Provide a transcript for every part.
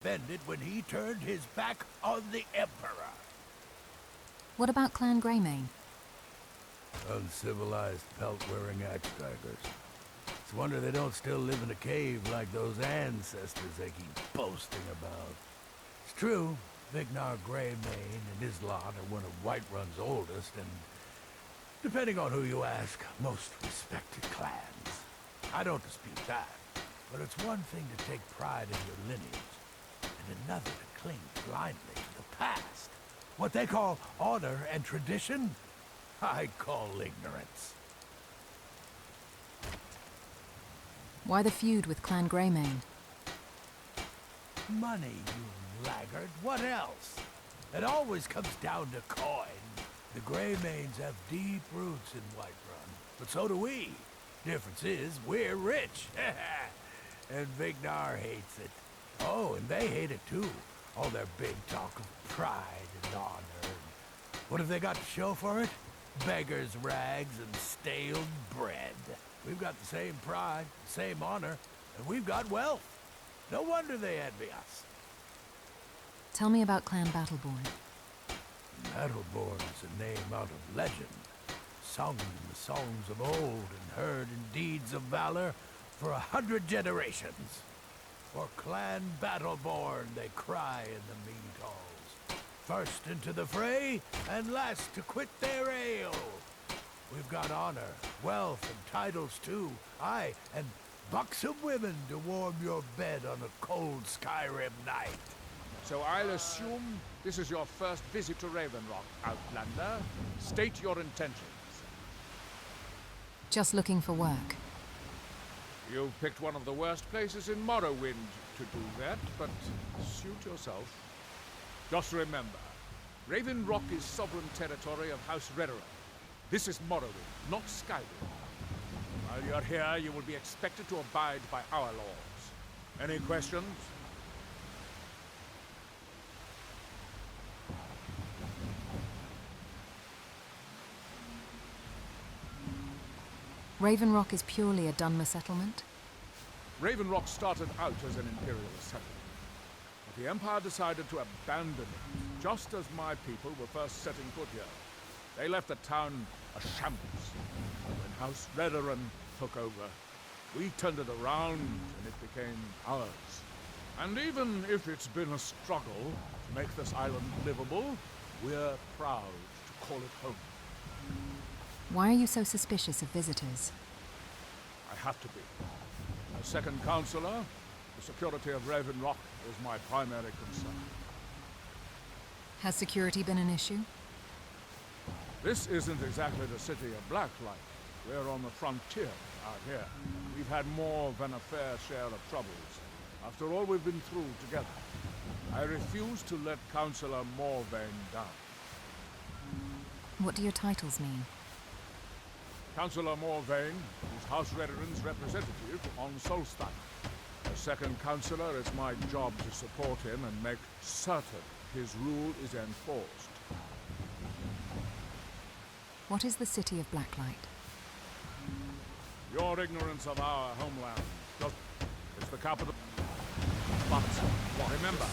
Offended when he turned his back on the Emperor. What about Clan Greymane? Uncivilized pelt-wearing axe-draggers. It's a wonder they don't still live in a cave like those ancestors they keep boasting about. It's true, Vignar Greymane and his lot are one of Whiterun's oldest and, depending on who you ask, most respected clans. I don't dispute that, but it's one thing to take pride in your lineage, and another to cling blindly to the past. What they call honor and tradition, I call ignorance. Why the feud with Clan Greymane? Money, you laggard. What else? It always comes down to coin. The Greymanes have deep roots in Whiterun, but so do we. Difference is, we're rich. And Vignar hates it. Oh, and they hate it too. All their big talk of pride and honor. What have they got to show for it? Beggars' rags and stale bread. We've got the same pride, same honor, and we've got wealth. No wonder they envy us. Tell me about Clan Battleborn. Battleborn is a name out of legend, sung in the songs of old and heard in deeds of valor for 100 generations. For Clan Battleborn they cry in the mead halls, first into the fray and last to quit their ale. We've got honor, wealth, and titles too. Aye, and buxom women to warm your bed on a cold Skyrim night. So I'll assume this is your first visit to Ravenrock, Outlander. State your intentions. Just looking for work. You've picked one of the worst places in Morrowind to do that, but suit yourself. Just remember, Ravenrock is sovereign territory of House Whiterun. This is Morrowind, not Skyrim. While you're here, you will be expected to abide by our laws. Any questions? Ravenrock is purely a Dunmer settlement? Ravenrock started out as an imperial settlement, but the Empire decided to abandon it, just as my people were first setting foot here. They left the town a shambles. When House Whiterun took over, we turned it around and it became ours. And even if it's been a struggle to make this island livable, we're proud to call it home. Why are you so suspicious of visitors? I have to be. As second counselor, the security of Ravenrock is my primary concern. Has security been an issue? This isn't exactly the city of Blacklight. We're on the frontier out here. We've had more than a fair share of troubles. After all we've been through together, I refuse to let Councillor Morvain down. What do your titles mean? Councillor Morvain is House Whiterun's representative on Solstheim. As second councillor, it's my job to support him and make certain his rule is enforced. What is the city of Blacklight? Your ignorance of our homeland. It's the capital. But remember,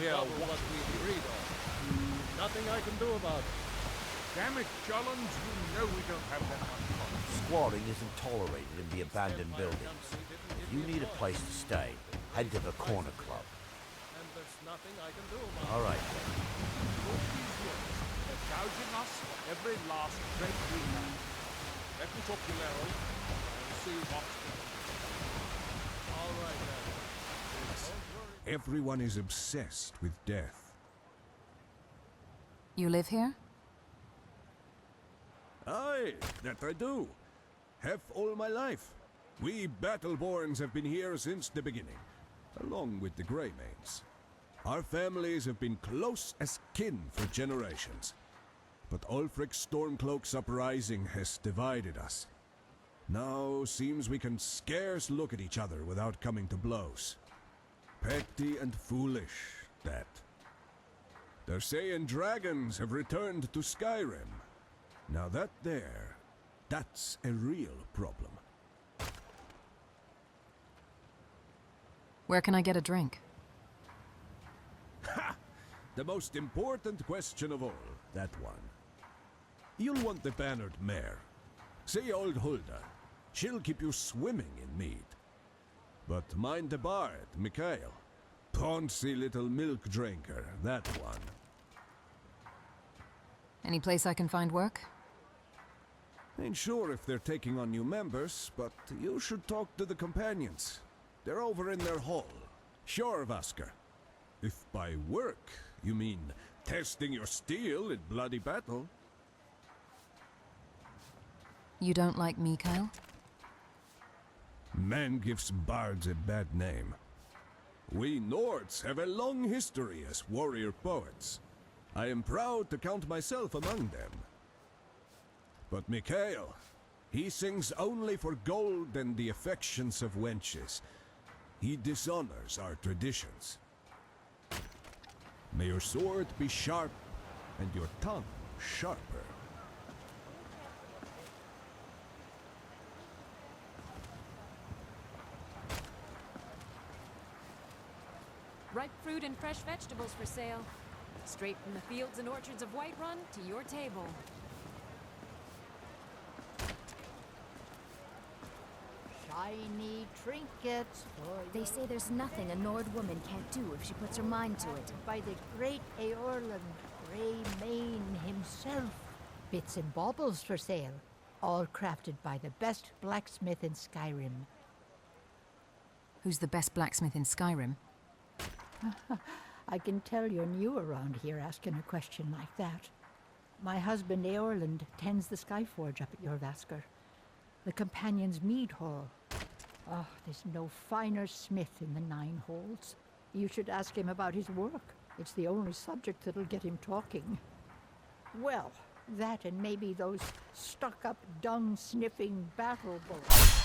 we are what we agreed on. Nothing I can do about it. Damn it, Jolland, you know we don't have that much time. Squatting isn't tolerated in the abandoned buildings. If you need a place to stay, head to the Corner Club. And there's nothing I can do about it. All right, then. They're gouging us for every last drink we have. Let me talk to Larry and see what's All right, then. Don't worry. Everyone is obsessed with death. You live here? Aye, that I do. Have all my life. We Battleborns have been here since the beginning, along with the Greymanes. Our families have been close as kin for generations. But Ulfric's Stormcloak's uprising has divided us. Now seems we can scarce look at each other without coming to blows. Petty and foolish, that. They're saying dragons have returned to Skyrim. Now that's a real problem. Where can I get a drink? The most important question of all, that one. You'll want the bannered mare. See old Hulda. She'll keep you swimming in mead. But mind the bard, Mikhail. Poncy little milk drinker, that one. Any place I can find work? Ain't sure if they're taking on new members, but you should talk to the companions. They're over in their hall. Sure, Vasker. If by work you mean testing your steel in bloody battle. You don't like Mikhail? Man gives bards a bad name. We Nords have a long history as warrior poets. I am proud to count myself among them. But Mikhail, he sings only for gold and the affections of wenches. He dishonors our traditions. May your sword be sharp and your tongue sharper. Ripe fruit and fresh vegetables for sale. Straight from the fields and orchards of Whiterun to your table. Shiny trinkets for They say there's nothing a Nord woman can't do if she puts her mind to it. by the great Eorlan, Greymane himself. Bits and baubles for sale, all crafted by the best blacksmith in Skyrim. Who's the best blacksmith in Skyrim? I can tell you're new around here asking a question like that. My husband Eorland tends the Skyforge up at Jorvaskr, the Companion's Mead Hall. Oh, there's no finer smith in the Nine Halls. You should ask him about his work. It's the only subject that'll get him talking. Well, that and maybe those stuck-up, dung-sniffing Battleborn.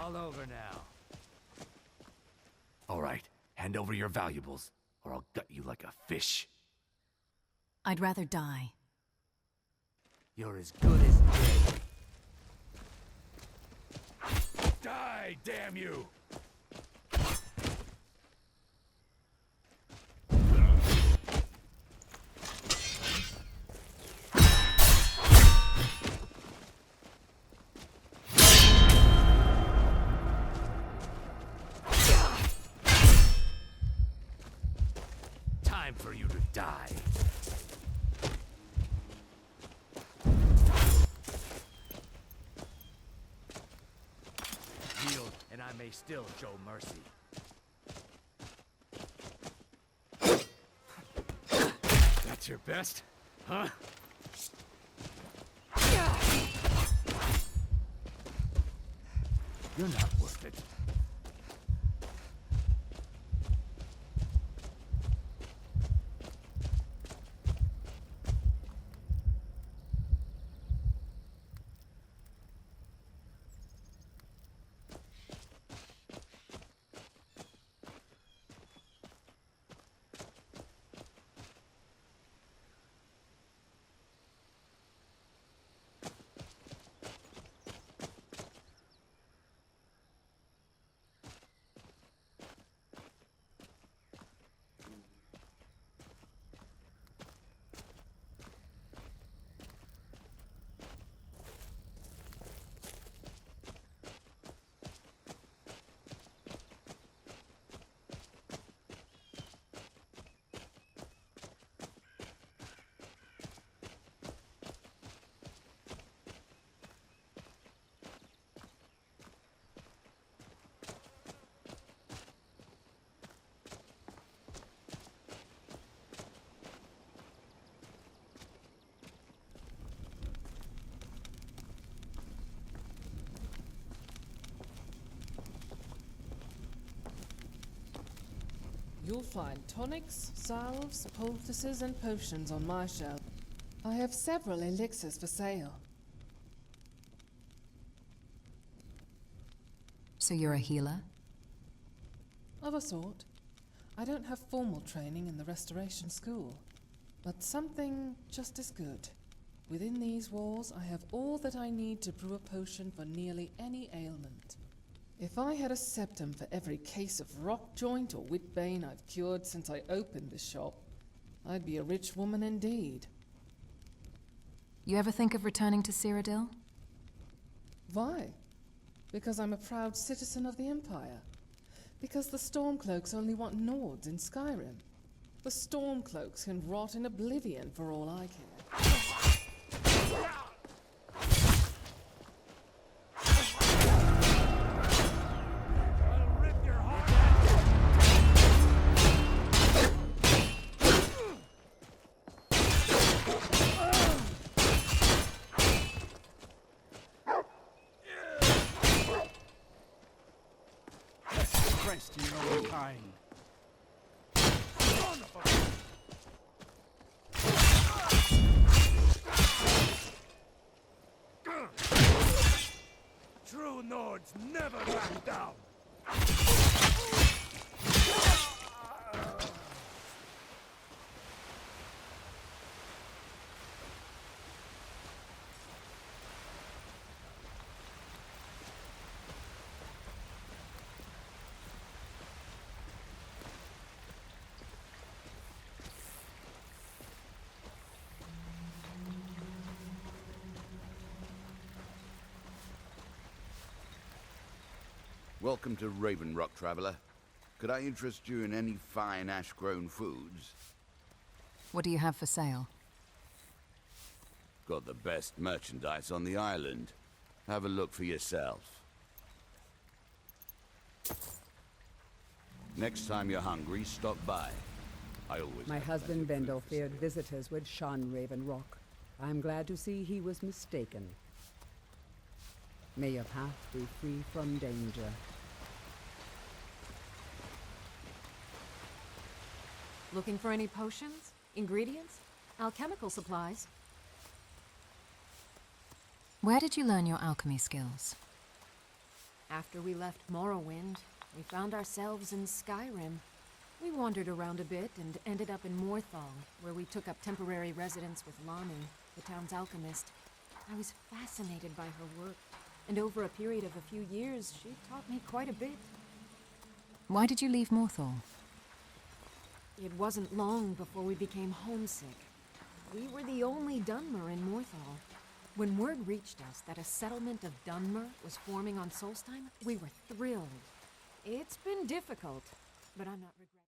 All over now. All right, hand over your valuables, or I'll gut you like a fish. I'd rather die. You're as good as dead. Die, damn you! Time for you to die. Yield, and I may still show mercy. That's your best? Huh? You're not worth it. You'll find tonics, salves, poultices, and potions on my shelf. I have several elixirs for sale. So you're a healer? Of a sort. I don't have formal training in the Restoration School, but something just as good. Within these walls, I have all that I need to brew a potion for nearly any ailment. If I had a septum for every case of rock joint or whitbane I've cured since I opened this shop, I'd be a rich woman indeed. You ever think of returning to Cyrodiil? Why? Because I'm a proud citizen of the Empire. Because the Stormcloaks only want Nords in Skyrim. The Stormcloaks can rot in oblivion for all I care. To your own kind. True Nords never back down. Welcome to Raven Rock, traveler. Could I interest you in any fine ash-grown foods? What do you have for sale? Got the best merchandise on the island. Have a look for yourself. Next time you're hungry, stop by. I always My have husband plenty of Bendel food for feared sale. visitors would shun Raven Rock. I'm glad to see he was mistaken. May your path be free from danger. Looking for any potions? Ingredients? Alchemical supplies? Where did you learn your alchemy skills? After we left Morrowind, we found ourselves in Skyrim. We wandered around a bit and ended up in Morthal, where we took up temporary residence with Lani, the town's alchemist. I was fascinated by her work, and over a period of a few years, she taught me quite a bit. Why did you leave Morthal? It wasn't long before we became homesick. We were the only Dunmer in Morthal. When word reached us that a settlement of Dunmer was forming on Solstheim, we were thrilled. It's been difficult, but I'm not regretting.